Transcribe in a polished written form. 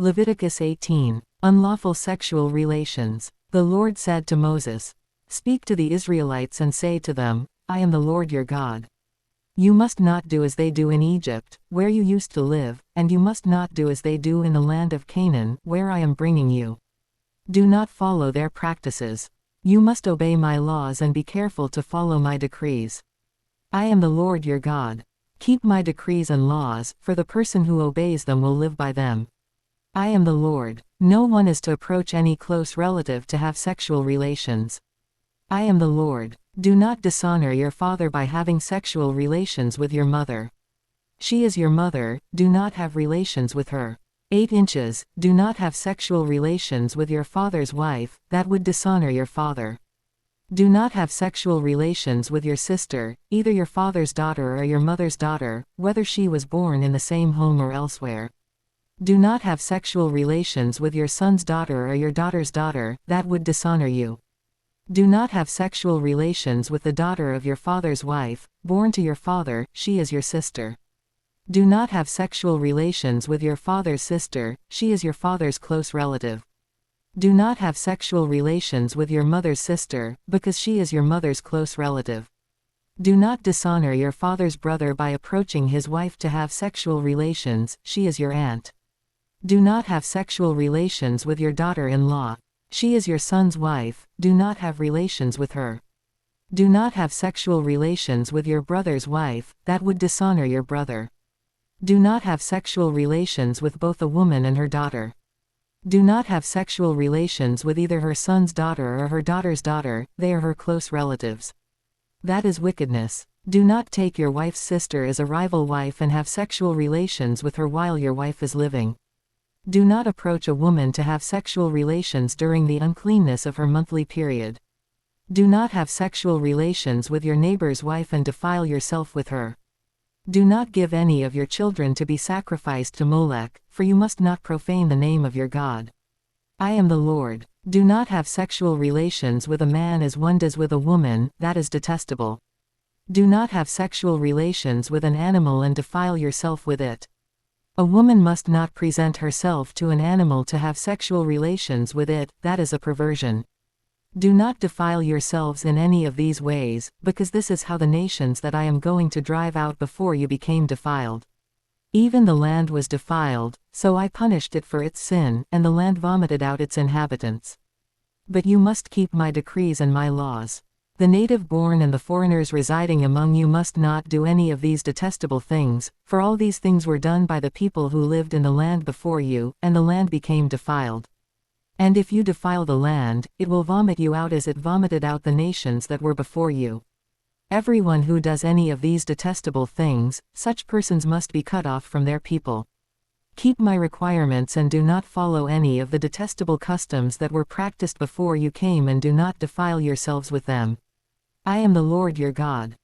Leviticus 18. Unlawful sexual relations. The Lord said to Moses, "Speak to the Israelites and say to them, I am the Lord your God. You must not do as they do in Egypt, where you used to live, and you must not do as they do in the land of Canaan, where I am bringing you. Do not follow their practices. You must obey my laws and be careful to follow my decrees. I am the Lord your God. Keep my decrees and laws, for the person who obeys them will live by them. I am the Lord. No one is to approach any close relative to have sexual relations. I am the Lord. Do not dishonor your father by having sexual relations with your mother. She is your mother, do not have relations with her. 8 inches, do not have sexual relations with your father's wife, that would dishonor your father. Do not have sexual relations with your sister, either your father's daughter or your mother's daughter, whether she was born in the same home or elsewhere. Do not have sexual relations with your son's daughter or your daughter's daughter, that would dishonor you. Do not have sexual relations with the daughter of your father's wife, born to your father, she is your sister. Do not have sexual relations with your father's sister, she is your father's close relative. Do not have sexual relations with your mother's sister, because she is your mother's close relative. Do not dishonor your father's brother by approaching his wife to have sexual relations, she is your aunt. Do not have sexual relations with your daughter-in-law. She is your son's wife, do not have relations with her. Do not have sexual relations with your brother's wife, that would dishonor your brother. Do not have sexual relations with both a woman and her daughter. Do not have sexual relations with either her son's daughter or her daughter's daughter, they are her close relatives. That is wickedness. Do not take your wife's sister as a rival wife and have sexual relations with her while your wife is living. Do not approach a woman to have sexual relations during the uncleanness of her monthly period. Do not have sexual relations with your neighbor's wife and defile yourself with her. Do not give any of your children to be sacrificed to Molech, for you must not profane the name of your God. I am the Lord. Do not have sexual relations with a man as one does with a woman, that is detestable. Do not have sexual relations with an animal and defile yourself with it. A woman must not present herself to an animal to have sexual relations with it, that is a perversion. Do not defile yourselves in any of these ways, because this is how the nations that I am going to drive out before you became defiled. Even the land was defiled, so I punished it for its sin, and the land vomited out its inhabitants. But you must keep my decrees and my laws. The native-born and the foreigners residing among you must not do any of these detestable things, for all these things were done by the people who lived in the land before you, and the land became defiled. And if you defile the land, it will vomit you out as it vomited out the nations that were before you. Everyone who does any of these detestable things, such persons must be cut off from their people. Keep my requirements and do not follow any of the detestable customs that were practiced before you came, and do not defile yourselves with them. I am the Lord your God.